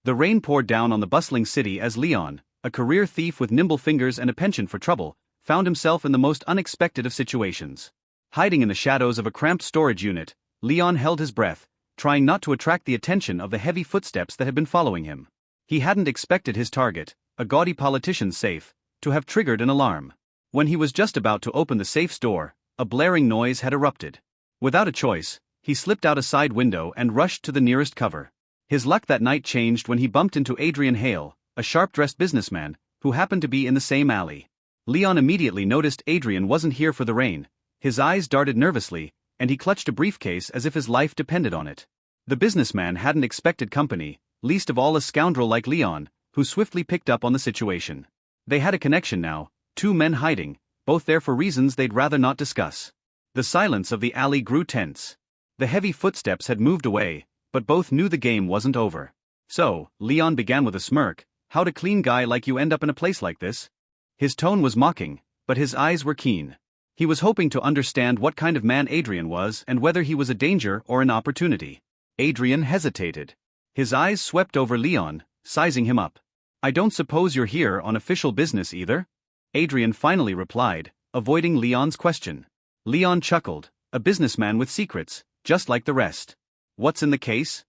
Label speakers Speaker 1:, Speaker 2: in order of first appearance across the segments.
Speaker 1: The rain poured down on the bustling city as Leon, a career thief with nimble fingers and a penchant for trouble, found himself in the most unexpected of situations. Hiding in the shadows of a cramped storage unit, Leon held his breath, trying not to attract the attention of the heavy footsteps that had been following him. He hadn't expected his target, a gaudy politician's safe, to have triggered an alarm. When he was just about to open the safe's door, a blaring noise had erupted. Without a choice, he slipped out a side window and rushed to the nearest cover. His luck that night changed when he bumped into Adrian Hale, a sharp-dressed businessman, who happened to be in the same alley. Leon immediately noticed Adrian wasn't here for the rain. His eyes darted nervously, and he clutched a briefcase as if his life depended on it. The businessman hadn't expected company, least of all a scoundrel like Leon, who swiftly picked up on the situation. They had a connection now, two men hiding, both there for reasons they'd rather not discuss. The silence of the alley grew tense. The heavy footsteps had moved away, but both knew the game wasn't over. "So," Leon began with a smirk, "how'd a clean guy like you end up in a place like this?" His tone was mocking, but his eyes were keen. He was hoping to understand what kind of man Adrian was and whether he was a danger or an opportunity. Adrian hesitated. His eyes swept over Leon, sizing him up. "I don't suppose you're here on official business either?" Adrian finally replied, avoiding Leon's question. Leon chuckled, a businessman with secrets, just like the rest. "What's in the case?"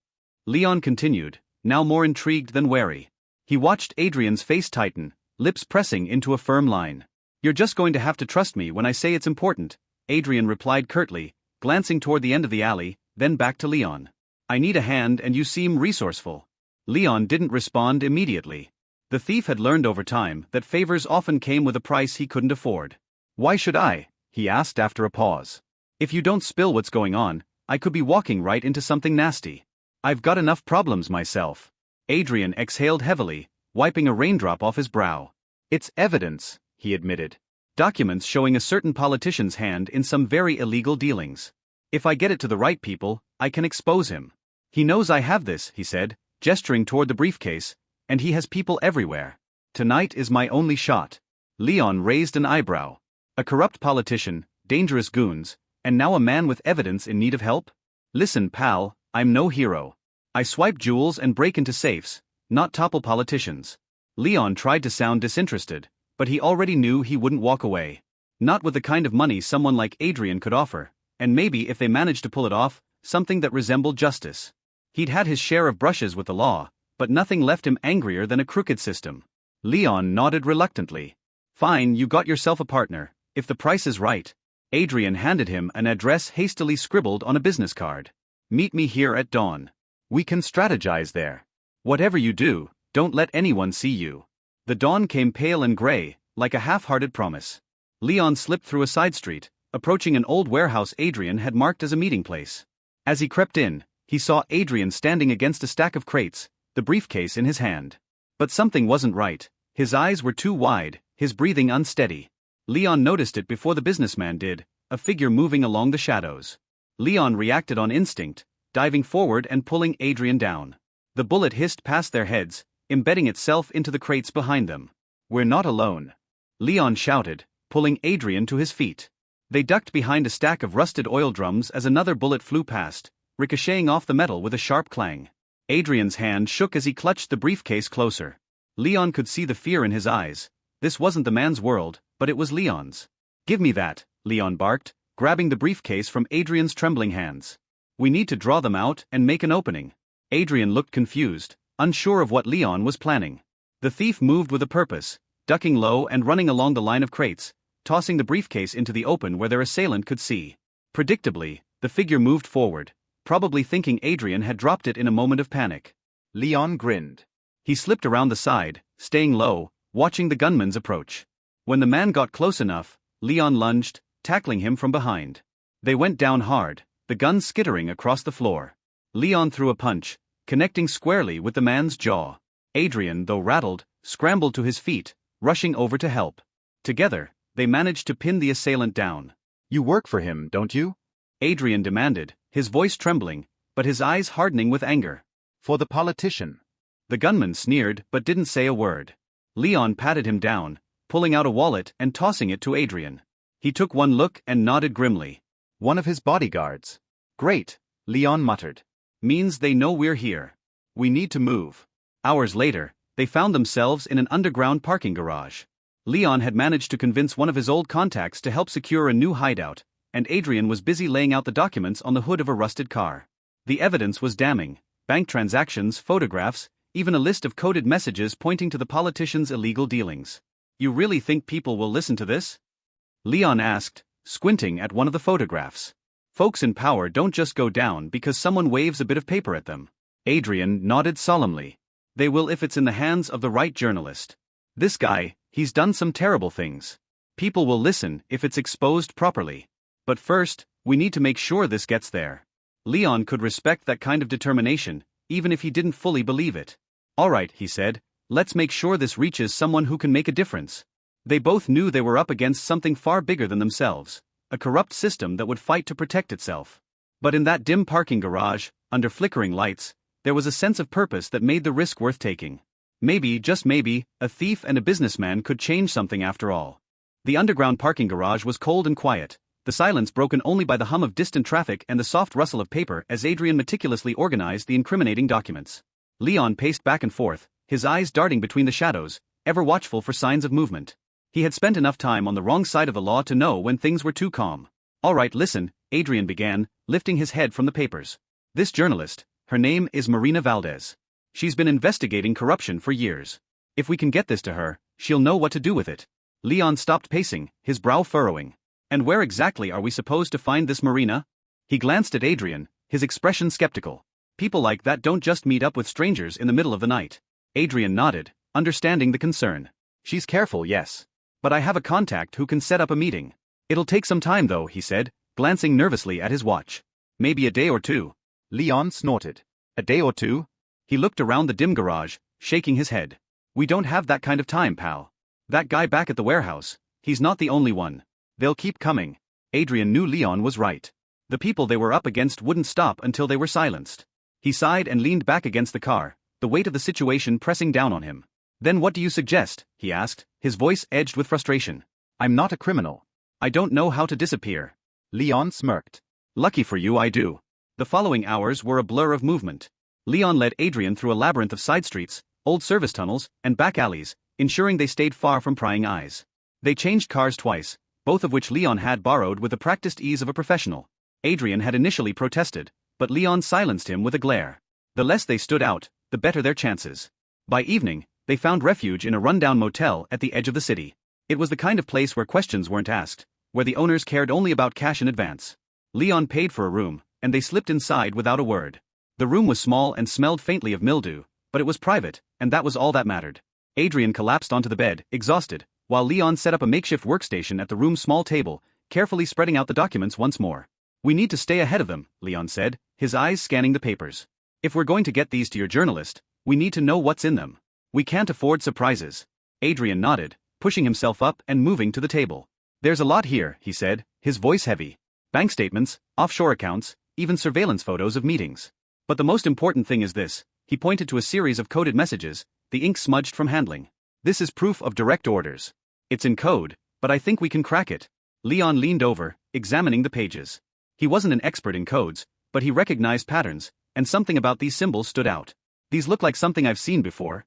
Speaker 1: Leon continued, now more intrigued than wary. He watched Adrian's face tighten, lips pressing into a firm line. "You're just going to have to trust me when I say it's important," Adrian replied curtly, glancing toward the end of the alley, then back to Leon. "I need a hand and you seem resourceful." Leon didn't respond immediately. The thief had learned over time that favors often came with a price he couldn't afford. "Why should I?" he asked after a pause. "If you don't spill what's going on, I could be walking right into something nasty. I've got enough problems myself." Adrian exhaled heavily, wiping a raindrop off his brow. "It's evidence," he admitted. "Documents showing a certain politician's hand in some very illegal dealings. If I get it to the right people, I can expose him. He knows I have this," he said, gesturing toward the briefcase, "and he has people everywhere. Tonight is my only shot." Leon raised an eyebrow. A corrupt politician, dangerous goons, and now a man with evidence in need of help? "Listen, pal, I'm no hero. I swipe jewels and break into safes, not topple politicians." Leon tried to sound disinterested, but he already knew he wouldn't walk away. Not with the kind of money someone like Adrian could offer, and maybe if they managed to pull it off, something that resembled justice. He'd had his share of brushes with the law, but nothing left him angrier than a crooked system. Leon nodded reluctantly. "Fine, you got yourself a partner, if the price is right." Adrian handed him an address hastily scribbled on a business card. "Meet me here at dawn. We can strategize there. Whatever you do, don't let anyone see you." The dawn came pale and gray, like a half-hearted promise. Leon slipped through a side street, approaching an old warehouse Adrian had marked as a meeting place. As he crept in, he saw Adrian standing against a stack of crates, the briefcase in his hand. But something wasn't right. His eyes were too wide, his breathing unsteady. Leon noticed it before the businessman did, a figure moving along the shadows. Leon reacted on instinct, diving forward and pulling Adrian down. The bullet hissed past their heads, embedding itself into the crates behind them. "We're not alone," Leon shouted, pulling Adrian to his feet. They ducked behind a stack of rusted oil drums as another bullet flew past, ricocheting off the metal with a sharp clang. Adrian's hand shook as he clutched the briefcase closer. Leon could see the fear in his eyes. This wasn't the man's world, but it was Leon's. "Give me that," Leon barked, grabbing the briefcase from Adrian's trembling hands. "We need to draw them out and make an opening." Adrian looked confused, unsure of what Leon was planning. The thief moved with a purpose, ducking low and running along the line of crates, tossing the briefcase into the open where their assailant could see. Predictably, the figure moved forward, probably thinking Adrian had dropped it in a moment of panic. Leon grinned. He slipped around the side, staying low, watching the gunman's approach. When the man got close enough, Leon lunged, tackling him from behind. They went down hard, the gun skittering across the floor. Leon threw a punch, connecting squarely with the man's jaw. Adrian, though rattled, scrambled to his feet, rushing over to help. Together, they managed to pin the assailant down. "You work for him, don't you?" Adrian demanded, his voice trembling, but his eyes hardening with anger. "For the politician." The gunman sneered but didn't say a word. Leon patted him down, pulling out a wallet and tossing it to Adrian. He took one look and nodded grimly. "One of his bodyguards." "Great," Leon muttered. "Means they know we're here. We need to move." Hours later, they found themselves in an underground parking garage. Leon had managed to convince one of his old contacts to help secure a new hideout, and Adrian was busy laying out the documents on the hood of a rusted car. The evidence was damning: bank transactions, photographs, even a list of coded messages pointing to the politician's illegal dealings. "You really think people will listen to this?" Leon asked, squinting at one of the photographs. "Folks in power don't just go down because someone waves a bit of paper at them." Adrian nodded solemnly. "They will if it's in the hands of the right journalist. This guy, he's done some terrible things. People will listen if it's exposed properly. But first, we need to make sure this gets there." Leon could respect that kind of determination, even if he didn't fully believe it. "All right," he said, "let's make sure this reaches someone who can make a difference." They both knew they were up against something far bigger than themselves, a corrupt system that would fight to protect itself. But in that dim parking garage, under flickering lights, there was a sense of purpose that made the risk worth taking. Maybe, just maybe, a thief and a businessman could change something after all. The underground parking garage was cold and quiet, the silence broken only by the hum of distant traffic and the soft rustle of paper as Adrian meticulously organized the incriminating documents. Leon paced back and forth, his eyes darting between the shadows, ever watchful for signs of movement. He had spent enough time on the wrong side of the law to know when things were too calm. "All right, listen," Adrian began, lifting his head from the papers. "This journalist, her name is Marina Valdez. She's been investigating corruption for years. If we can get this to her, she'll know what to do with it." Leon stopped pacing, his brow furrowing. "And where exactly are we supposed to find this Marina?" He glanced at Adrian, his expression skeptical. "People like that don't just meet up with strangers in the middle of the night." Adrian nodded, understanding the concern. "She's careful, yes. But I have a contact who can set up a meeting. It'll take some time though," he said, glancing nervously at his watch. "Maybe a day or two." Leon snorted. "A day or two?" He looked around the dim garage, shaking his head. "We don't have that kind of time, pal. That guy back at the warehouse, he's not the only one. They'll keep coming." Adrian knew Leon was right. The people they were up against wouldn't stop until they were silenced. He sighed and leaned back against the car, the weight of the situation pressing down on him. "Then what do you suggest?" he asked, his voice edged with frustration. "I'm not a criminal. I don't know how to disappear." Leon smirked. "Lucky for you I do." The following hours were a blur of movement. Leon led Adrian through a labyrinth of side streets, old service tunnels, and back alleys, ensuring they stayed far from prying eyes. They changed cars twice, both of which Leon had borrowed with the practiced ease of a professional. Adrian had initially protested, but Leon silenced him with a glare. The less they stood out, the better their chances. By evening, they found refuge in a rundown motel at the edge of the city. It was the kind of place where questions weren't asked, where the owners cared only about cash in advance. Leon paid for a room, and they slipped inside without a word. The room was small and smelled faintly of mildew, but it was private, and that was all that mattered. Adrian collapsed onto the bed, exhausted, while Leon set up a makeshift workstation at the room's small table, carefully spreading out the documents once more. "We need to stay ahead of them," Leon said, his eyes scanning the papers. "If we're going to get these to your journalist, we need to know what's in them. We can't afford surprises." Adrian nodded, pushing himself up and moving to the table. "There's a lot here," he said, his voice heavy. "Bank statements, offshore accounts, even surveillance photos of meetings. But the most important thing is this." He pointed to a series of coded messages, the ink smudged from handling. "This is proof of direct orders. It's in code, but I think we can crack it." Leon leaned over, examining the pages. He wasn't an expert in codes, but he recognized patterns, and something about these symbols stood out. "These look like something I've seen before.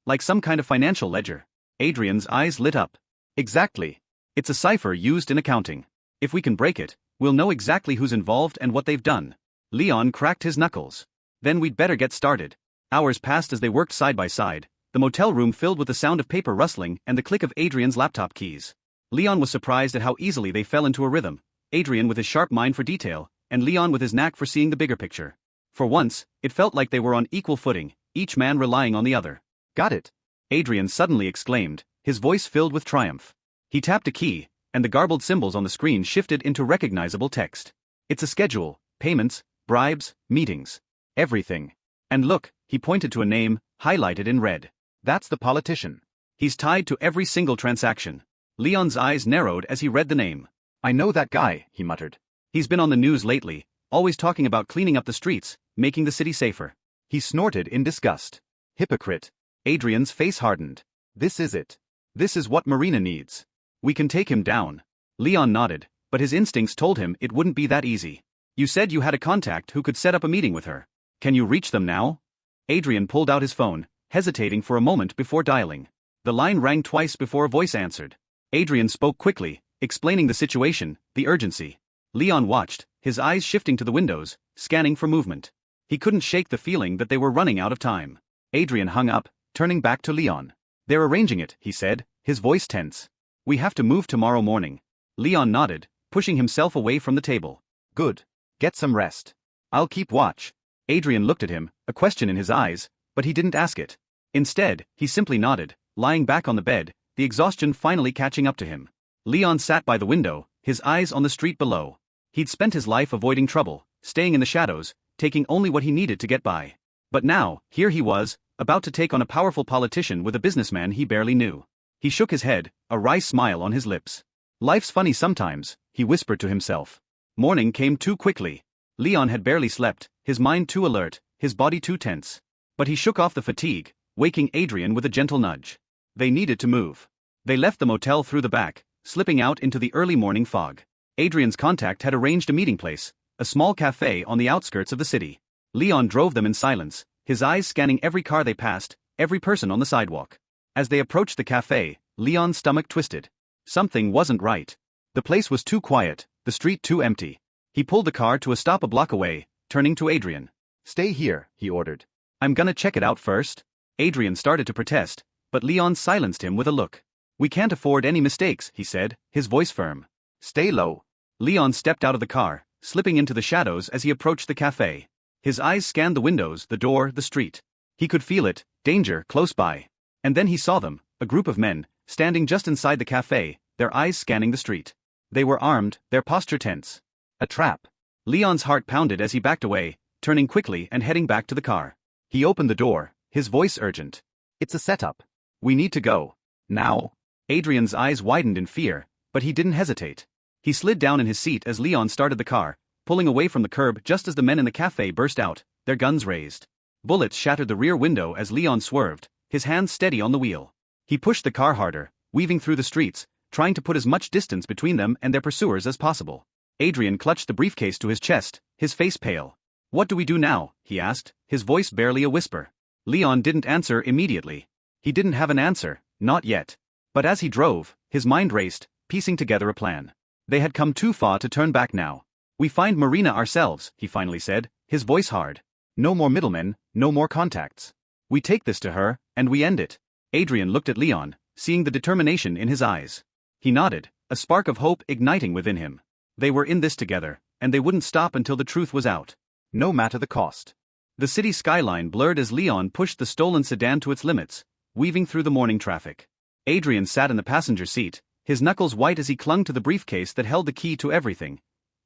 Speaker 1: Like some kind of financial ledger." Adrian's eyes lit up. "Exactly. It's a cipher used in accounting. If we can break it, we'll know exactly who's involved and what they've done." Leon cracked his knuckles. "Then we'd better get started." Hours passed as they worked side by side, the motel room filled with the sound of paper rustling and the click of Adrian's laptop keys. Leon was surprised at how easily they fell into a rhythm, Adrian with his sharp mind for detail, and Leon with his knack for seeing the bigger picture. For once, it felt like they were on equal footing, each man relying on the other. "Got it!" Adrian suddenly exclaimed, his voice filled with triumph. He tapped a key, and the garbled symbols on the screen shifted into recognizable text. "It's a schedule, payments, bribes, meetings. Everything. And look," he pointed to a name, highlighted in red. "That's the politician. He's tied to every single transaction." Leon's eyes narrowed as he read the name. "I know that guy," he muttered. "He's been on the news lately, always talking about cleaning up the streets, making the city safer." He snorted in disgust. "Hypocrite." Adrian's face hardened. "This is it. This is what Marina needs. We can take him down." Leon nodded, but his instincts told him it wouldn't be that easy. "You said you had a contact who could set up a meeting with her. Can you reach them now?" Adrian pulled out his phone, hesitating for a moment before dialing. The line rang twice before a voice answered. Adrian spoke quickly, explaining the situation, the urgency. Leon watched, his eyes shifting to the windows, scanning for movement. He couldn't shake the feeling that they were running out of time. Adrian hung up, turning back to Leon. "They're arranging it," he said, his voice tense. "We have to move tomorrow morning." Leon nodded, pushing himself away from the table. "Good. Get some rest. I'll keep watch." Adrian looked at him, a question in his eyes, but he didn't ask it. Instead, he simply nodded, lying back on the bed, the exhaustion finally catching up to him. Leon sat by the window, his eyes on the street below. He'd spent his life avoiding trouble, staying in the shadows, taking only what he needed to get by. But now, here he was, about to take on a powerful politician with a businessman he barely knew. He shook his head, a wry smile on his lips. "Life's funny sometimes," he whispered to himself. Morning came too quickly. Leon had barely slept, his mind too alert, his body too tense. But he shook off the fatigue, waking Adrian with a gentle nudge. They needed to move. They left the motel through the back, slipping out into the early morning fog. Adrian's contact had arranged a meeting place, a small cafe on the outskirts of the city. Leon drove them in silence, his eyes scanning every car they passed, every person on the sidewalk. As they approached the cafe, Leon's stomach twisted. Something wasn't right. The place was too quiet, the street too empty. He pulled the car to a stop a block away, turning to Adrian. "Stay here," he ordered. "I'm gonna check it out first." Adrian started to protest, but Leon silenced him with a look. "We can't afford any mistakes," he said, his voice firm. "Stay low." Leon stepped out of the car, slipping into the shadows as he approached the cafe. His eyes scanned the windows, the door, the street. He could feel it, danger, close by. And then he saw them, a group of men, standing just inside the cafe, their eyes scanning the street. They were armed, their posture tense. A trap. Leon's heart pounded as he backed away, turning quickly and heading back to the car. He opened the door, his voice urgent. "It's a setup. We need to go. Now." Adrian's eyes widened in fear, but he didn't hesitate. He slid down in his seat as Leon started the car, pulling away from the curb just as the men in the cafe burst out, their guns raised. Bullets shattered the rear window as Leon swerved, his hands steady on the wheel. He pushed the car harder, weaving through the streets, trying to put as much distance between them and their pursuers as possible. Adrian clutched the briefcase to his chest, his face pale. "What do we do now?" he asked, his voice barely a whisper. Leon didn't answer immediately. He didn't have an answer, not yet. But as he drove, his mind raced, piecing together a plan. They had come too far to turn back now. "We find Marina ourselves," he finally said, his voice hard. "No more middlemen, no more contacts. We take this to her, and we end it." Adrian looked at Leon, seeing the determination in his eyes. He nodded, a spark of hope igniting within him. They were in this together, and they wouldn't stop until the truth was out. No matter the cost. The city skyline blurred as Leon pushed the stolen sedan to its limits, weaving through the morning traffic. Adrian sat in the passenger seat, his knuckles white as he clung to the briefcase that held the key to everything.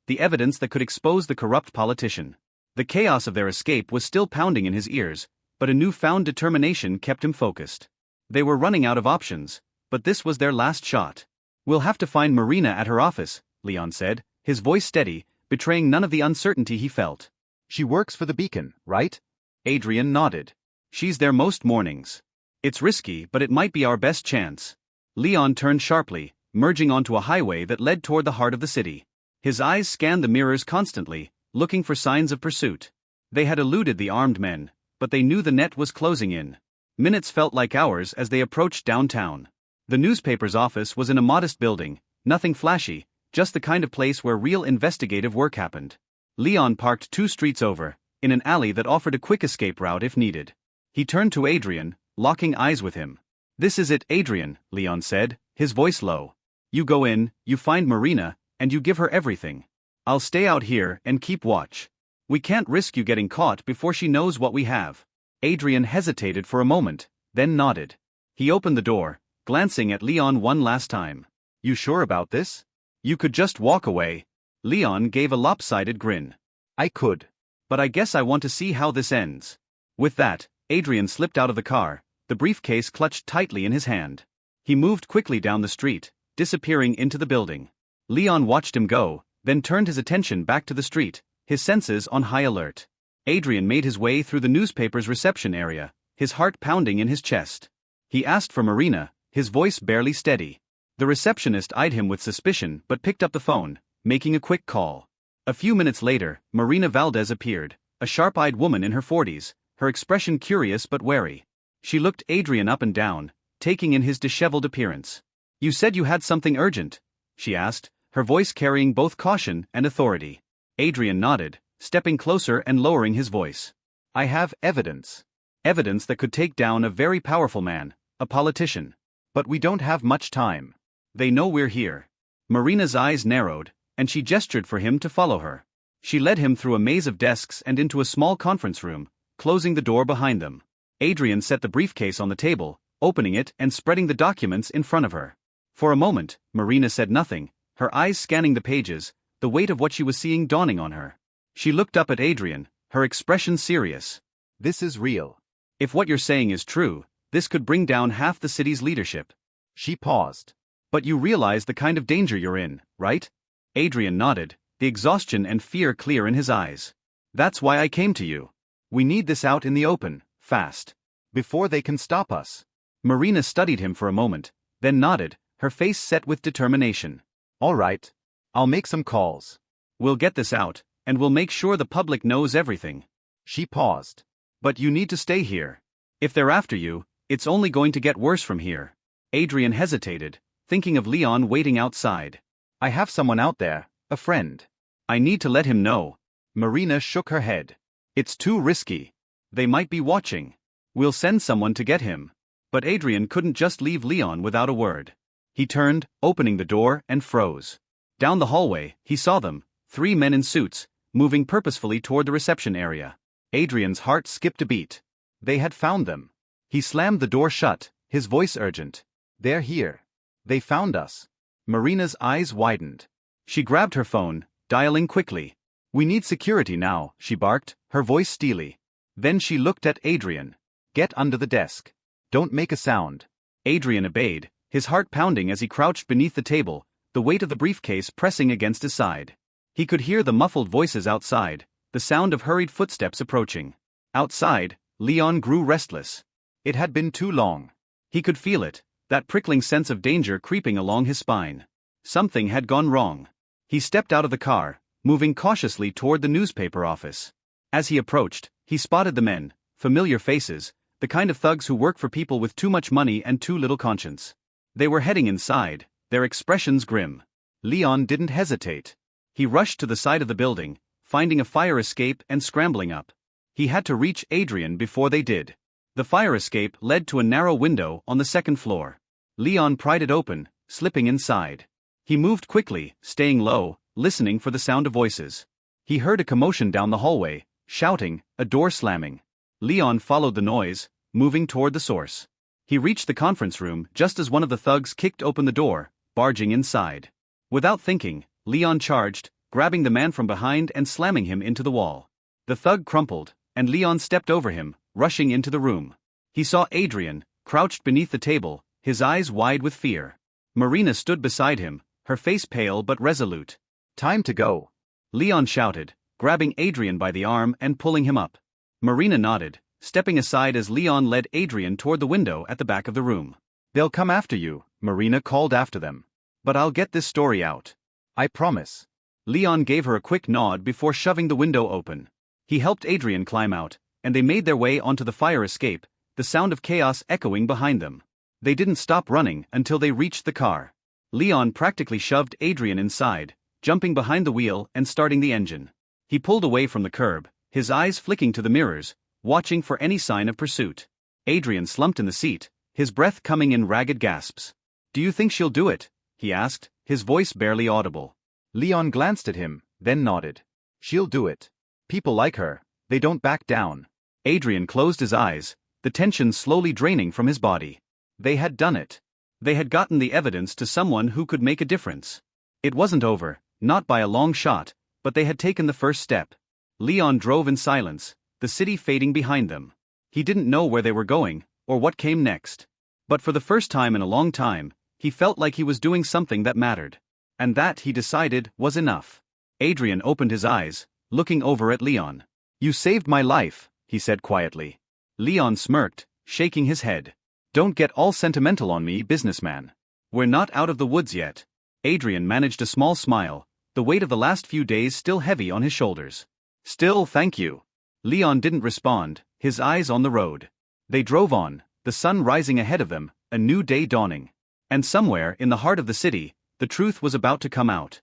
Speaker 1: The evidence that could expose the corrupt politician. The chaos of their escape was still pounding in his ears, but a newfound determination kept him focused. They were running out of options, but this was their last shot. "We'll have to find Marina at her office," Leon said, his voice steady, betraying none of the uncertainty he felt. "She works for the Beacon, right?" Adrian nodded. "She's there most mornings. It's risky, but it might be our best chance." Leon turned sharply, merging onto a highway that led toward the heart of the city. His eyes scanned the mirrors constantly, looking for signs of pursuit. They had eluded the armed men, but they knew the net was closing in. Minutes felt like hours as they approached downtown. The newspaper's office was in a modest building, nothing flashy, just the kind of place where real investigative work happened. Leon parked 2 streets over, in an alley that offered a quick escape route if needed. He turned to Adrian, locking eyes with him. "This is it, Adrian," Leon said, his voice low. "You go in, you find Marina, and you give her everything. I'll stay out here and keep watch. We can't risk you getting caught before she knows what we have." Adrian hesitated for a moment, then nodded. He opened the door, glancing at Leon one last time. "You sure about this? You could just walk away." Leon gave a lopsided grin. "I could. But I guess I want to see how this ends." With that, Adrian slipped out of the car, the briefcase clutched tightly in his hand. He moved quickly down the street, disappearing into the building. Leon watched him go, then turned his attention back to the street, his senses on high alert. Adrian made his way through the newspaper's reception area, his heart pounding in his chest. He asked for Marina, his voice barely steady. The receptionist eyed him with suspicion but picked up the phone, making a quick call. A few minutes later, Marina Valdez appeared, a sharp-eyed woman in her 40s, her expression curious but wary. She looked Adrian up and down, taking in his disheveled appearance. "You said you had something urgent?" she asked, her voice carrying both caution and authority. Adrian nodded, stepping closer and lowering his voice. "I have evidence. Evidence that could take down a very powerful man, a politician. But we don't have much time. They know we're here." Marina's eyes narrowed, and she gestured for him to follow her. She led him through a maze of desks and into a small conference room, closing the door behind them. Adrian set the briefcase on the table, opening it and spreading the documents in front of her. For a moment, Marina said nothing, her eyes scanning the pages, the weight of what she was seeing dawning on her. She looked up at Adrian, her expression serious. "This is real. If what you're saying is true, this could bring down half the city's leadership." She paused. "But you realize the kind of danger you're in, right?" Adrian nodded, the exhaustion and fear clear in his eyes. "That's why I came to you. We need this out in the open, fast. Before they can stop us." Marina studied him for a moment, then nodded, her face set with determination. "All right. I'll make some calls. We'll get this out, and we'll make sure the public knows everything." She paused. "But you need to stay here. If they're after you, it's only going to get worse from here." Adrian hesitated, thinking of Leon waiting outside. "I have someone out there, a friend. I need to let him know." Marina shook her head. "It's too risky. They might be watching. We'll send someone to get him." But Adrian couldn't just leave Leon without a word. He turned, opening the door, and froze. Down the hallway, he saw them, 3 men in suits, moving purposefully toward the reception area. Adrian's heart skipped a beat. They had found them. He slammed the door shut, his voice urgent. "They're here. They found us." Marina's eyes widened. She grabbed her phone, dialing quickly. "We need security now," she barked, her voice steely. Then she looked at Adrian. "Get under the desk. Don't make a sound." Adrian obeyed, his heart pounding as he crouched beneath the table, the weight of the briefcase pressing against his side. He could hear the muffled voices outside, the sound of hurried footsteps approaching. Outside, Leon grew restless. It had been too long. He could feel it, that prickling sense of danger creeping along his spine. Something had gone wrong. He stepped out of the car, moving cautiously toward the newspaper office. As he approached, he spotted the men, familiar faces, the kind of thugs who work for people with too much money and too little conscience. They were heading inside, their expressions grim. Leon didn't hesitate. He rushed to the side of the building, finding a fire escape and scrambling up. He had to reach Adrian before they did. The fire escape led to a narrow window on the second floor. Leon pried it open, slipping inside. He moved quickly, staying low, listening for the sound of voices. He heard a commotion down the hallway, shouting, a door slamming. Leon followed the noise, moving toward the source. He reached the conference room just as one of the thugs kicked open the door, barging inside. Without thinking, Leon charged, grabbing the man from behind and slamming him into the wall. The thug crumpled, and Leon stepped over him, rushing into the room. He saw Adrian, crouched beneath the table, his eyes wide with fear. Marina stood beside him, her face pale but resolute. "Time to go," Leon shouted, grabbing Adrian by the arm and pulling him up. Marina nodded, stepping aside as Leon led Adrian toward the window at the back of the room. "They'll come after you," Marina called after them. "But I'll get this story out. I promise." Leon gave her a quick nod before shoving the window open. He helped Adrian climb out, and they made their way onto the fire escape, the sound of chaos echoing behind them. They didn't stop running until they reached the car. Leon practically shoved Adrian inside, jumping behind the wheel and starting the engine. He pulled away from the curb, his eyes flicking to the mirrors, watching for any sign of pursuit. Adrian slumped in the seat, his breath coming in ragged gasps. "Do you think she'll do it?" he asked, his voice barely audible. Leon glanced at him, then nodded. "She'll do it. People like her, they don't back down." Adrian closed his eyes, the tension slowly draining from his body. They had done it. They had gotten the evidence to someone who could make a difference. It wasn't over, not by a long shot, but they had taken the first step. Leon drove in silence, the city fading behind them. He didn't know where they were going, or what came next. But for the first time in a long time, he felt like he was doing something that mattered. And that, he decided, was enough. Adrian opened his eyes, looking over at Leon. "You saved my life," he said quietly. Leon smirked, shaking his head. "Don't get all sentimental on me, businessman. We're not out of the woods yet." Adrian managed a small smile, the weight of the last few days still heavy on his shoulders. "Still, thank you." Leon didn't respond, his eyes on the road. They drove on, the sun rising ahead of them, a new day dawning. And somewhere, in the heart of the city, the truth was about to come out.